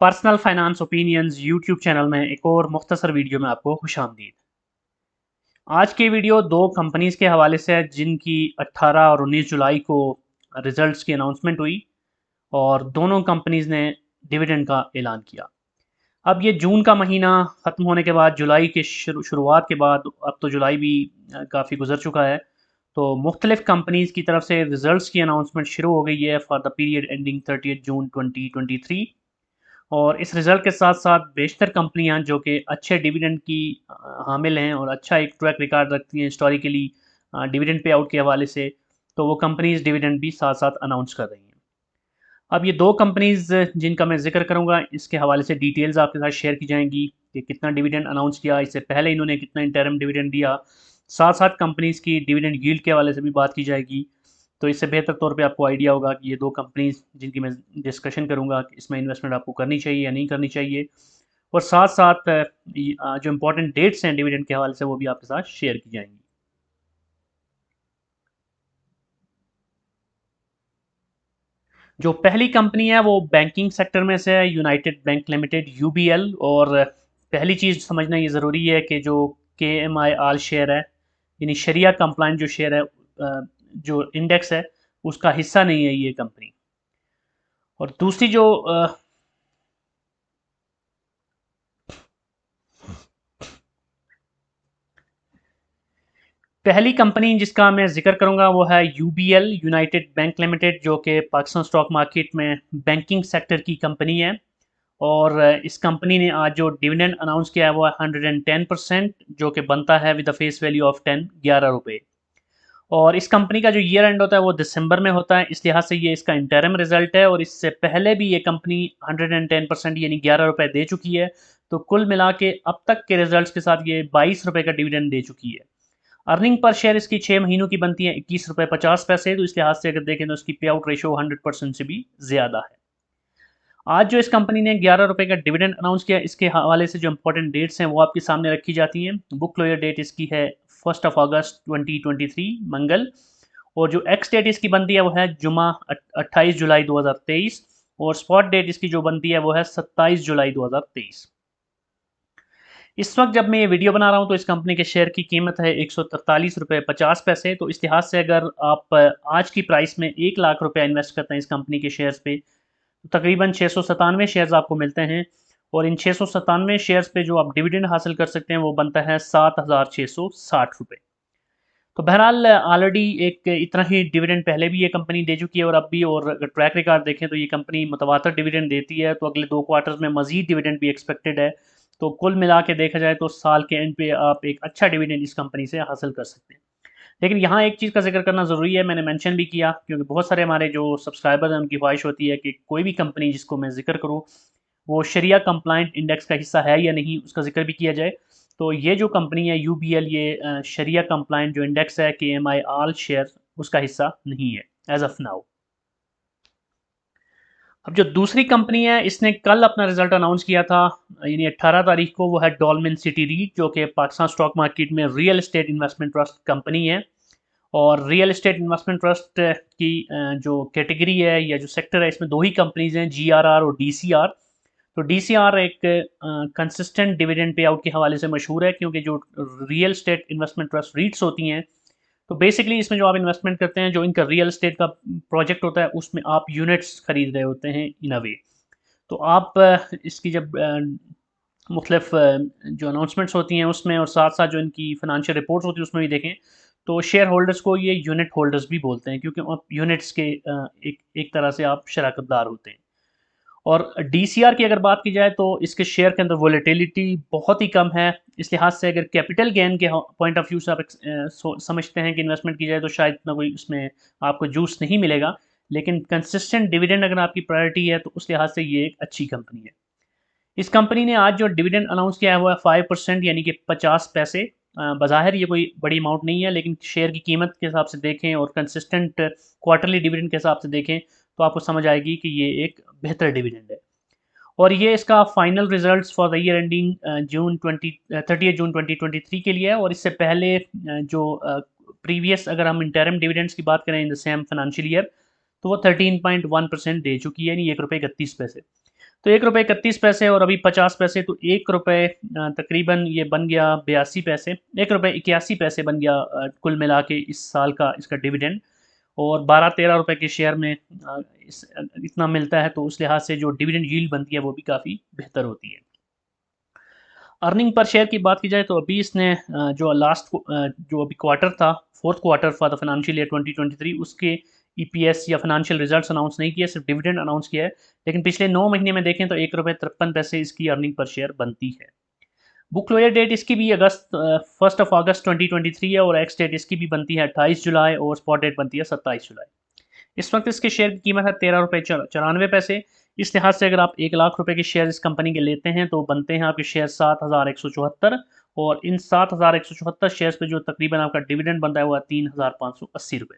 Personal finance opinions YouTube channel में एक और मुख्तसर वीडियो में आपको खुशामदीद। आज की वीडियो दो कंपनीज़ के हवाले से है जिनकी 18 और 19 जुलाई को रिजल्ट्स की अनाउंसमेंट हुई और दोनों कंपनीज़ ने डिविडेंड का ऐलान किया। अब ये जून का महीना ख़त्म होने के बाद जुलाई के शुरुआत के बाद अब तो जुलाई भी काफ़ी गुजर चुका है, तो मुख्तलिफ कंपनीज़ की तरफ से रिजल्ट्स की अनाउंसमेंट शुरू हो गई है for the period ending 30 June 2023। और इस रिज़ल्ट के साथ-साथ बेशतर कंपनियाँ जो कि अच्छे डिविडेंड की हामिल हैं और अच्छा एक ट्रैक रिकॉर्ड रखती हैं हिस्टोरिकली डिविडेंड पे आउट के हवाले से, तो वो कंपनीज़ डिविडेंड भी साथ-साथ अनाउंस कर रही हैं। अब ये 2 कंपनीज़ जिनका मैं ज़िक्र करूँगा, इसके हवाले से डिटेल्स आपके साथ शेयर की जाएँगी कि कितना डिविडेंड अनाउंस किया, इससे पहले इन्होंने कितना इंटरिम डिविडेंड दिया। साथ-साथ कंपनीज़ की डिविडेंड यील्ड के हवाले से भी बात की जाएगी। तो इससे बेहतर तौर पे आपको आइडिया होगा कि ये 2 कंपनीज़ जिनकी मैं डिस्कशन करूँगा कि इसमें इन्वेस्टमेंट आपको करनी चाहिए या नहीं करनी चाहिए। और साथ-साथ जो इम्पोर्टेंट डेट्स हैं डिविडेंड के हवाले से वो भी आपके साथ शेयर की जाएँगी। जो पहली कंपनी है वो बैंकिंग सेक्टर में से है, यूनाइटेड बैंक लिमिटेड यूबीएल। और पहली चीज़ समझना ये ज़रूरी है कि जो केएमआई आल शेयर है, यानी शरिया कंप्लाइंट जो शेयर है, जो इंडेक्स है, उसका हिस्सा नहीं है ये कंपनी। और दूसरी जो पहली कंपनी जिसका मैं ज़िक्र करूँगा वो है यूबीएल, यूनाइटेड बैंक लिमिटेड, जो कि पाकिस्तान स्टॉक मार्केट में बैंकिंग सेक्टर की कंपनी है। और इस कंपनी ने आज जो डिविडेंड अनाउंस किया है वो है 110%, जो कि बनता है with the face value of 11 रुपये। और इस कंपनी का जो ईयर एंड होता है वो दिसंबर में होता है, इस लिहाज से ये इसका इंटरिम रिजल्ट है। और इससे पहले भी ये कंपनी 110% यानी 11 रुपये दे चुकी है। तो कुल मिला के अब तक के रिजल्ट्स के साथ ये 22 रुपये का डिविडेंड दे चुकी है। अर्निंग पर शेयर इसकी 6 महीनों की बनती है 21 रुपये 50 पैसे। तो इस लिहाज से अगर देखें तो इसकी पे आउट रेशो 100% से भी ज़्यादा है। आज जो इस कंपनी ने 11 रुपये का डिविडेंड अनाउंस किया, इसके हवाले से जो इंपॉर्टेंट डेट्स हैं वो आपके सामने रखी जाती हैं। बुक क्लोजर डेट इसकी है 1 अगस्त 2023 मंगल। और जो एक्स डेट इसकी बनती है वो है जुमा 28 जुलाई 2023। और स्पॉट डेट इसकी जो बनती है वो है 27 जुलाई 2023। इस वक्त जब मैं ये वीडियो बना रहा हूँ तो इस कंपनी के शेयर की कीमत है 143 रुपये 50 पैसे। तो इस लिहाज से अगर आप आज की प्राइस में 1 लाख रुपया इन्वेस्ट करते हैं इस कंपनी के शेयर्स पे, तो तकरीबन 697 शेयर्स आपको मिलते हैं। और इन 697 शेयर्स पे जो आप डिविडेंड हासिल कर सकते हैं वो बनता है 7,660 रुपये। तो बहरहाल ऑलरेडी एक इतना ही डिविडेंड पहले भी ये कंपनी दे चुकी है और अब भी। और अगर ट्रैक रिकॉर्ड देखें तो ये कंपनी मुतवातर डिविडेंड देती है, तो अगले 2 क्वार्टर्स में मजीद डिविडेंड भी एक्सपेक्टेड है। तो कुल मिला के देखा जाए तो साल के एंड पे आप एक अच्छा डिविडेंड इस कंपनी से हासिल कर सकते हैं। लेकिन यहाँ एक चीज़ का जिक्र करना ज़रूरी है, मैंने मेंशन भी किया क्योंकि बहुत सारे हमारे जो सब्सक्राइबर्स हैं उनकी ख्वाहिश होती है कि कोई भी कंपनी जिसको मैं जिक्र करूँ वो शरिया कंप्लाइंट इंडेक्स का हिस्सा है या नहीं, उसका जिक्र भी किया जाए। तो ये जो कंपनी है यूबीएल, ये शरिया कंप्लाइंट जो इंडेक्स है के एम आई आल शेयर, उसका हिस्सा नहीं है एज ऑफ नाउ। अब जो दूसरी कंपनी है इसने कल अपना रिजल्ट अनाउंस किया था, यानी 18 तारीख को, वो है डॉल्मेन सिटी रीट, जो कि पाकिस्तान स्टॉक मार्केट में real estate investment trust company है। और रियल एस्टेट इन्वेस्टमेंट ट्रस्ट की जो कैटेगरी है या जो सेक्टर है, इसमें दो ही कंपनीज हैं, जीआरआर और डीसीआर। तो डीसीआर एक कंसिस्टेंट डिविडेंड पे आउट के हवाले से मशहूर है, क्योंकि जो रियल एस्टेट इन्वेस्टमेंट ट्रस्ट रीट्स होती हैं, तो बेसिकली इसमें जो आप इन्वेस्टमेंट करते हैं, जो इनका रियल एस्टेट का प्रोजेक्ट होता है उसमें आप यूनिट्स खरीद रहे होते हैं इन अ वे। तो आप इसकी जब मुख्तलिफ जो अनाउंसमेंट्स होती हैं उसमें और साथ साथ जो इनकी फाइनेंशियल रिपोर्ट्स होती है उसमें भी देखें, तो शेयर होल्डर्स को ये यूनिट होल्डर्स भी बोलते हैं, क्योंकि आप यूनिट्स के एक एक तरह से आप शराकतदार होते हैं। और डीसीआर की अगर बात की जाए तो इसके शेयर के अंदर वोलेटिलिटी बहुत ही कम है। इस लिहाज से अगर कैपिटल गेन के पॉइंट ऑफ व्यू से आप समझते हैं कि इन्वेस्टमेंट की जाए तो शायद इतना कोई उसमें आपको जूस नहीं मिलेगा। लेकिन कंसिस्टेंट डिविडेंड अगर आपकी प्रायोरिटी है तो उस लिहाज से ये एक अच्छी कंपनी है। इस कंपनी ने आज जो डिविडेंड अनाउंस किया है वो है 5%, यानी कि 50 पैसे। बज़ाहिर ये कोई बड़ी अमाउंट नहीं है, लेकिन शेयर की कीमत के हिसाब से देखें और कंसिस्टेंट क्वार्टरली डिविडेंड के हिसाब से देखें तो आपको समझ आएगी कि ये एक बेहतर डिविडेंड है। और ये इसका final results for the year ending June 20 30 June 2023 के लिए है। और इससे पहले जो प्रीवियस अगर हम इंटरिम डिविडेंड्स की बात करें in the same financial year, तो वो 13.1% दे चुकी है, यानी 1 रुपये 31 पैसे। तो ₹1.31 और अभी 50 पैसे, तो ₹1 तकरीबन ये बन गया 82 पैसे, ₹1.81 बन गया कुल मिला के इस साल का इसका डिविडेंड। और 12-13 रुपए के शेयर में इतना मिलता है, तो उस लिहाज से जो डिविडेंड यील्ड बनती है वो भी काफ़ी बेहतर होती है। अर्निंग पर शेयर की बात की जाए तो अभी इसने जो अभी क्वार्टर था, fourth quarter for the financial year 2023, उसके ईपीएस या फाइनेंशियल रिजल्ट्स अनाउंस नहीं किए, सिर्फ डिविडेंड अनाउंस किया है। लेकिन पिछले 9 महीने में देखें तो ₹1.53 इसकी अर्निंग पर शेयर बनती है। बुक क्लोजर डेट इसकी भी 1 अगस्त 2023 है, और एक्स डेट इसकी भी बनती है 28 जुलाई, और स्पॉट डेट बनती है 27 जुलाई। इस वक्त इसके शेयर की कीमत है ₹13.94। इस लिहाज से अगर आप 1 लाख रुपए के शेयर इस कंपनी के लेते हैं तो बनते हैं आपके शेयर 7,174, और इन 7,174 शेयर्स पे जो तकरीबन आपका डिविडेंड बनता है वो है ₹3,580।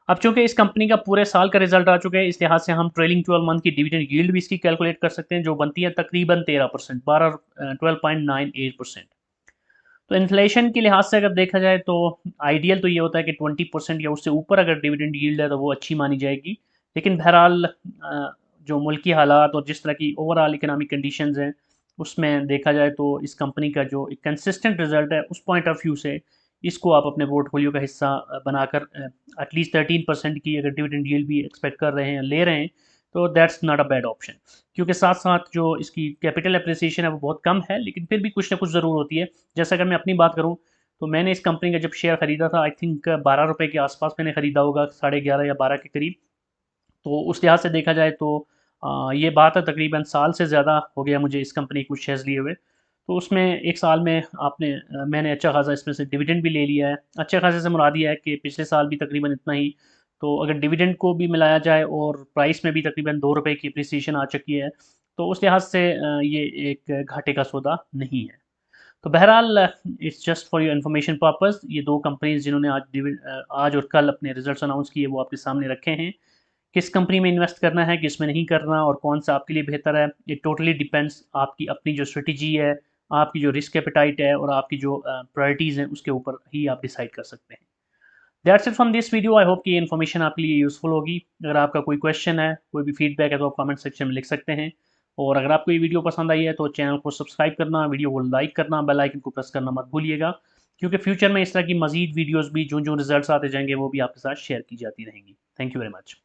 अब चूंकि इस कंपनी का पूरे साल का रिजल्ट आ चुका है, इस लिहाज से हम ट्रेलिंग 12 मंथ की डिविडेंड यील्ड भी इसकी कैलकुलेट कर सकते हैं, जो बनती है तकरीबन 13%, 12.98%। तो इन्फ्लेशन के लिहाज से अगर देखा जाए तो आइडियल तो ये होता है कि 20% या उससे ऊपर अगर डिविडेंड यील्ड है तो वो अच्छी मानी जाएगी। लेकिन बहरहाल जो मुल्की हालात और जिस तरह की ओवरऑल इकोनॉमिक कंडीशंस हैं, उसमें देखा जाए तो इस कंपनी का जो एक कंसिस्टेंट रिजल्ट है, उस पॉइंट ऑफ व्यू से इसको आप अपने पोर्टफोलियो का हिस्सा बनाकर एटलीस्ट 13% की अगर डिविडेंड यील्ड भी एक्सपेक्ट कर रहे हैं, ले रहे हैं, तो that's not a bad option. क्योंकि साथ साथ जो इसकी कैपिटल अप्रिसिएशन है वो बहुत कम है, लेकिन फिर भी कुछ ना कुछ ज़रूर होती है। जैसे अगर मैं अपनी बात करूँ तो मैंने इस कंपनी का जब शेयर ख़रीदा था, आई थिंक 12 रुपये के आसपास मैंने ख़रीदा होगा, 11.5 या 12 के करीब। तो उस लिहाज से देखा जाए तो ये बात है तकरीबन साल से ज़्यादा हो गया मुझे इस कंपनी के कुछ शेयर्स लिए हुए। तो उसमें एक साल में मैंने अच्छा खासा इसमें से डिविडेंड भी ले लिया है। अच्छे खासे से मुराद ये है कि पिछले साल भी तकरीबन इतना ही। तो अगर डिविडेंड को भी मिलाया जाए और प्राइस में भी तकरीबन 2 रुपए की अप्रिसिएशन आ चुकी है, तो उस लिहाज से ये एक घाटे का सौदा नहीं है। तो बहरहाल it's just for your information purpose, ये 2 कंपनीज़ जिन्होंने आज और कल अपने रिजल्ट्स अनाउंस किए वो आपके सामने रखे हैं। किस कंपनी में इन्वेस्ट करना है, किस में नहीं करना, और कौन सा आपके लिए बेहतर है, ये टोटली डिपेंड्स आपकी अपनी जो स्ट्रेटजी है, आपकी जो रिस्क एपेटाइट है, और आपकी जो प्रायोरिटीज़ हैं उसके ऊपर ही आप डिसाइड कर सकते हैं। That's it from this video. I hope कि ये इन्फॉर्मेशन आपके लिए यूज़फुल होगी। अगर आपका कोई क्वेश्चन है, कोई भी फीडबैक है, तो आप कमेंट सेक्शन में लिख सकते हैं। और अगर आपको ये वीडियो पसंद आई है तो चैनल को सब्सक्राइब करना, वीडियो को लाइक करना, बेल आइकन को प्रेस करना मत भूलिएगा, क्योंकि फ्यूचर में इस तरह की मजीद वीडियोज़ भी जो रिजल्ट्स आते जाएंगे वो भी आपके साथ शेयर की जाती रहेंगी। Thank you very much.